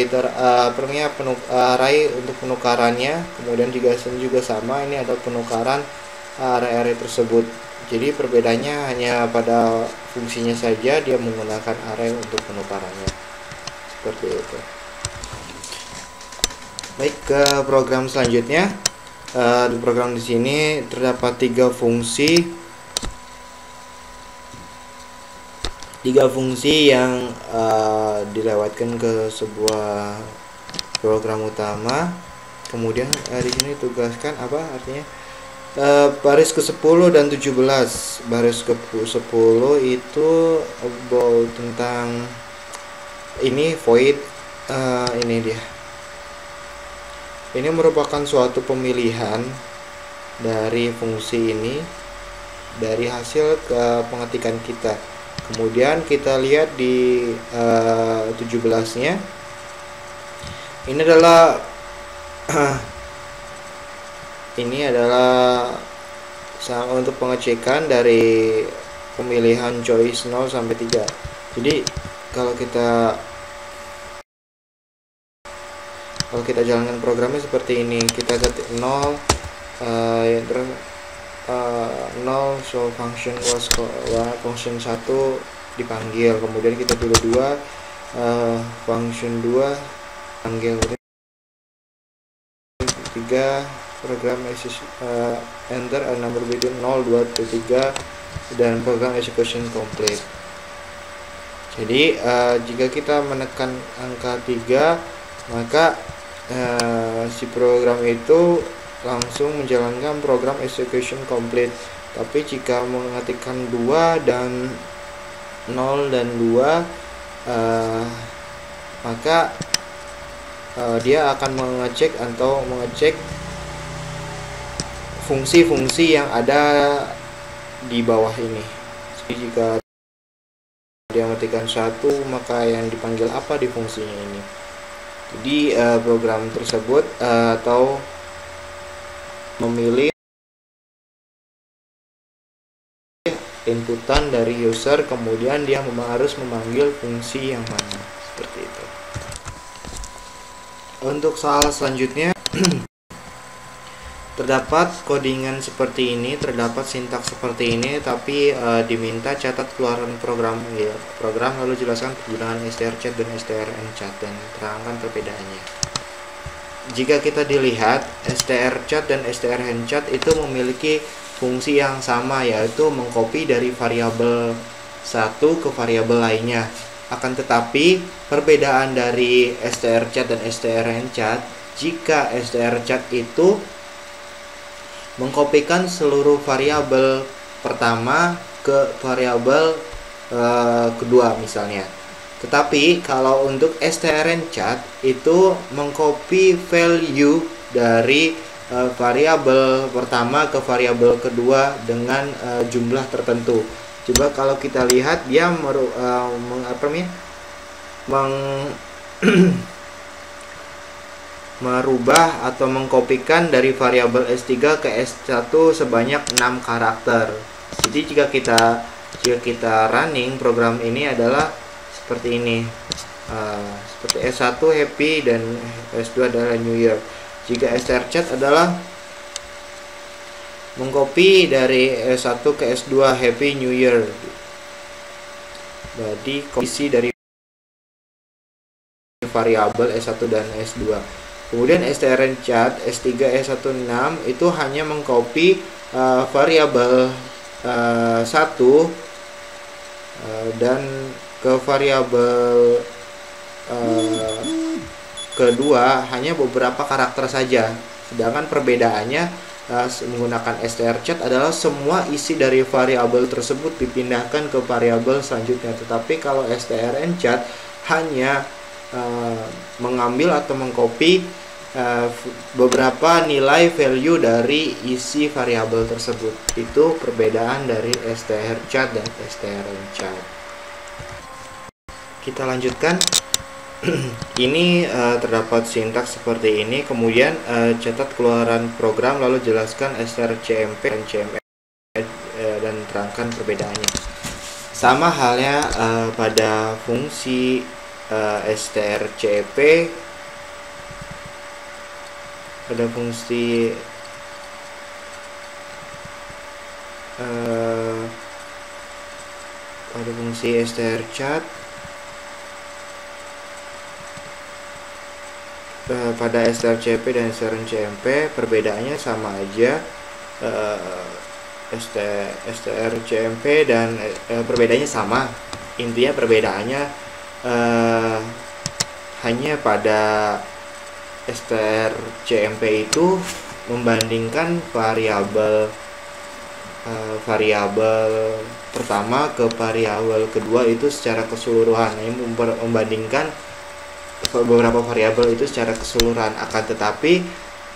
array untuk penukarannya, kemudian juga sama, ini ada penukaran array tersebut. Jadi perbedaannya hanya pada fungsinya saja, dia menggunakan array untuk penukarannya. Seperti itu. Baik, ke program selanjutnya. Di program di sini terdapat tiga fungsi yang dilewatkan ke sebuah program utama. Kemudian di sini tugaskan apa artinya baris ke-10 dan 17. Baris ke-10 itu about tentang ini void, ini dia. Ini merupakan suatu pemilihan dari fungsi ini dari hasil pengetikan kita. Kemudian kita lihat di 17-nya. Ini adalah untuk pengecekan dari pemilihan choice 0 sampai 3. Jadi kalau kita jalankan programnya seperti ini, kita ketik 0 0 so function was function 1 dipanggil, kemudian kita pilih 2 function 2 panggil, 3 program enter a number between 0 2 3 dan program execution complete. Jadi jika kita menekan angka 3, maka si program itu langsung menjalankan program execution complete. Tapi jika mengetikkan 2 dan 0 dan 2, maka dia akan mengecek fungsi-fungsi yang ada di bawah ini. Jadi jika dia mengetikkan 1, maka yang dipanggil apa di fungsinya ini. Jadi program tersebut atau memilih inputan dari user, kemudian dia harus memanggil fungsi yang mana, seperti itu. Untuk soal selanjutnya terdapat codingan seperti ini, terdapat sintaks seperti ini, tapi diminta catat keluaran program lalu jelaskan penggunaan strcat dan strnchat dan terangkan perbedaannya. Jika kita dilihat, strcat dan strnchat itu memiliki fungsi yang sama, yaitu mengcopy dari variabel satu ke variabel lainnya. Akan tetapi perbedaan dari strcat dan strnchat, jika strcat itu mengkopikan seluruh variabel pertama ke variabel kedua misalnya. Tetapi kalau untuk strnchat itu mengcopy value dari variabel pertama ke variabel kedua dengan jumlah tertentu. Coba kalau kita lihat dia merubah atau mengkopikan dari variabel S3 ke S1 sebanyak 6 karakter. Jadi jika kita running program ini adalah seperti ini. Seperti S1 happy dan S2 adalah New Year. Jika strchat adalah mengcopy dari S1 ke S2 happy New Year. Jadi isi dari variabel S1 dan S2. Kemudian strnchat S3 S16 itu hanya mengcopy variabel 1 dan ke variabel kedua hanya beberapa karakter saja. Sedangkan perbedaannya menggunakan strchat adalah semua isi dari variabel tersebut dipindahkan ke variabel selanjutnya. Tetapi kalau strnchat hanya mengambil atau mengcopy beberapa nilai value dari isi variabel tersebut. Itu perbedaan dari strchat dan strnchat. Kita lanjutkan. Ini terdapat sintaks seperti ini. Kemudian catat keluaran program, lalu jelaskan strcmp dan cmp dan terangkan perbedaannya. Sama halnya pada fungsi strcp, pada fungsi strchat, pada strcp dan strcmp perbedaannya sama aja. strcmp dan perbedaannya sama. Intinya perbedaannya hanya pada strcmp itu membandingkan variabel pertama ke variabel kedua itu secara keseluruhan. Ini membandingkan beberapa variabel itu secara keseluruhan. Akan tetapi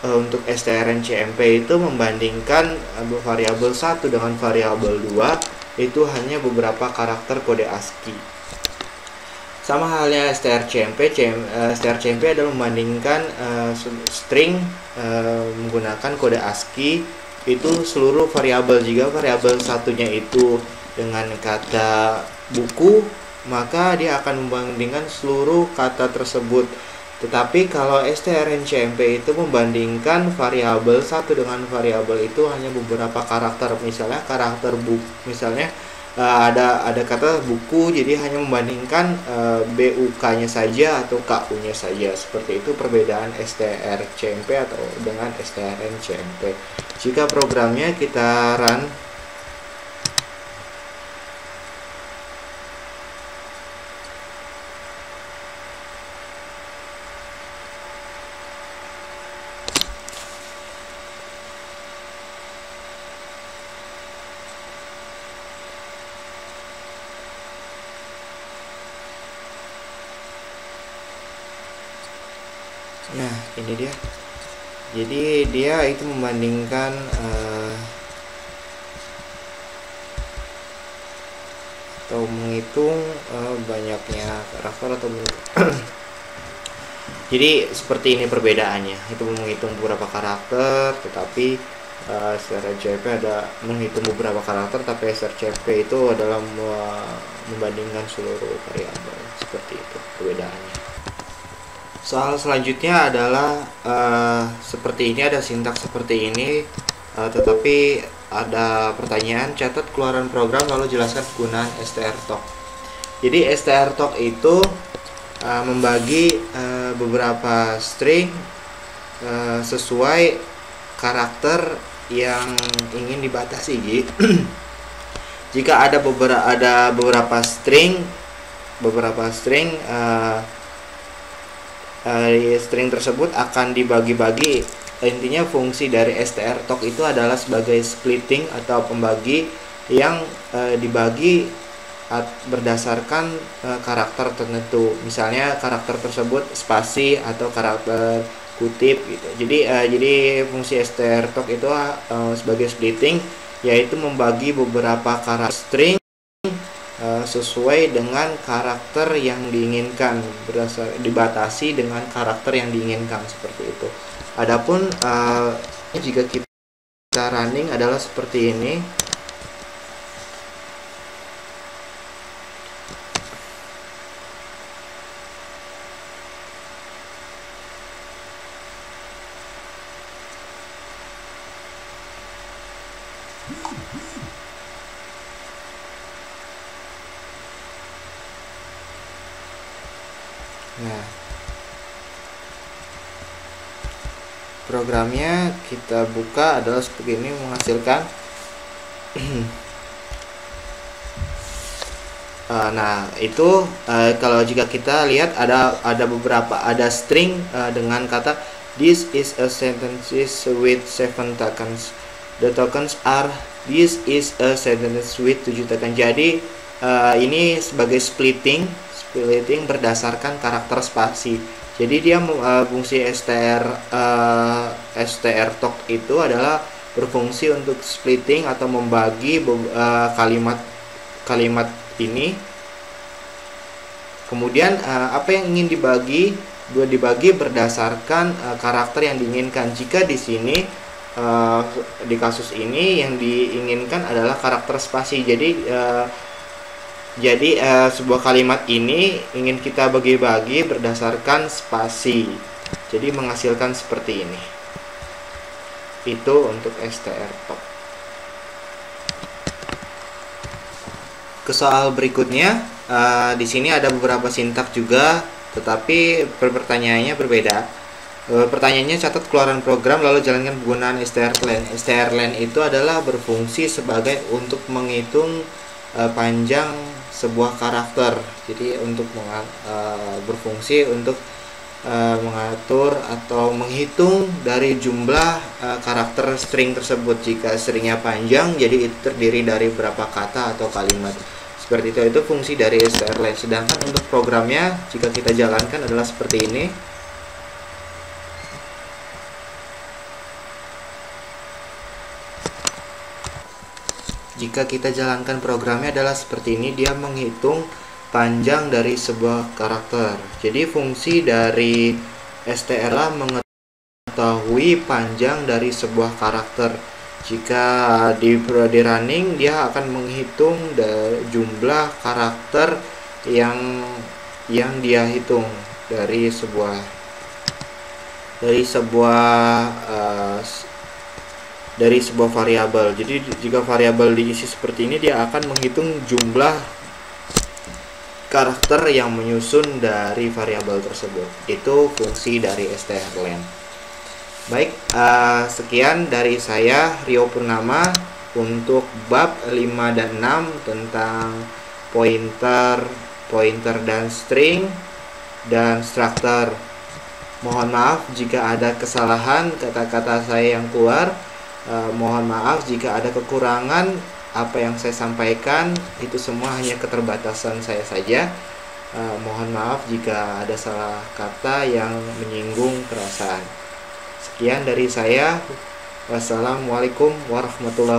untuk strcmp itu membandingkan variabel 1 dengan variabel 2 itu hanya beberapa karakter kode ASCII. Sama halnya strcmp adalah membandingkan string menggunakan kode ASCII itu seluruh variabel. Jika variabel satunya itu dengan kata buku, maka dia akan membandingkan seluruh kata tersebut. Tetapi kalau strcmp itu membandingkan variabel satu dengan variabel itu hanya beberapa karakter. Misalnya karakter buku, misalnya ada kata buku, jadi hanya membandingkan BUK-nya saja atau KU-nya saja. Seperti itu perbedaan strcmp atau dengan strncmp. Jika programnya kita run, nah ini dia. Jadi dia itu membandingkan atau menghitung banyaknya karakter atau jadi seperti ini perbedaannya. Itu menghitung beberapa karakter, tetapi strcmp ada menghitung beberapa karakter, tapi strcmp itu adalah membandingkan seluruh variabel. Seperti itu perbedaannya. Soal selanjutnya adalah seperti ini, ada sintaks seperti ini, tetapi ada pertanyaan, catat keluaran program lalu jelaskan penggunaan strtalk. Jadi strtalk itu membagi beberapa string sesuai karakter yang ingin dibatasi. Jika ada beberapa string string tersebut akan dibagi-bagi. Intinya fungsi dari strtalk itu adalah sebagai splitting atau pembagi yang dibagi berdasarkan karakter tertentu. Misalnya karakter tersebut spasi atau karakter kutip gitu. Jadi fungsi strtalk itu sebagai splitting, yaitu membagi beberapa karakter string sesuai dengan karakter yang diinginkan, dibatasi dengan karakter yang diinginkan seperti itu. Adapun jika kita running adalah seperti ini. Nah, programnya kita buka adalah seperti ini, menghasilkan nah itu kalau jika kita lihat ada beberapa string dengan kata this is a sentence with 7 tokens. The tokens are this is a sentence with 7 tokens. Jadi ini sebagai splitting berdasarkan karakter spasi. Jadi dia fungsi strtok itu adalah berfungsi untuk splitting atau membagi kalimat ini. Kemudian apa yang ingin dibagi berdasarkan karakter yang diinginkan. Jika di sini di kasus ini yang diinginkan adalah karakter spasi. Jadi sebuah kalimat ini ingin kita bagi-bagi berdasarkan spasi. Jadi menghasilkan seperti ini. Itu untuk strtok. Ke soal berikutnya, di sini ada beberapa sintak juga, tetapi pertanyaannya berbeda. Pertanyaannya, catat keluaran program lalu jalankan penggunaan strlen. Strlen itu adalah berfungsi sebagai untuk menghitung panjang sebuah karakter. Jadi untuk berfungsi untuk mengatur atau menghitung dari jumlah karakter string tersebut. Jika stringnya panjang, jadi itu terdiri dari berapa kata atau kalimat. Seperti itu fungsi dari strlen. Sedangkan untuk programnya jika kita jalankan adalah seperti ini. Jika kita jalankan programnya adalah seperti ini, dia menghitung panjang dari sebuah karakter. Jadi fungsi dari strlen mengetahui panjang dari sebuah karakter. Jika di running, dia akan menghitung jumlah karakter yang dia hitung dari sebuah variabel. Jadi jika variabel diisi seperti ini, dia akan menghitung jumlah karakter yang menyusun dari variabel tersebut. Itu fungsi dari strlen. Baik, sekian dari saya, Rio Purnama, untuk bab 5 dan 6 tentang pointer dan string dan structure. Mohon maaf jika ada kesalahan kata-kata saya yang keluar. Mohon maaf jika ada kekurangan apa yang saya sampaikan. Itu semua hanya keterbatasan saya saja. Mohon maaf jika ada salah kata yang menyinggung perasaan. Sekian dari saya. Wassalamualaikum warahmatullahi wabarakatuh.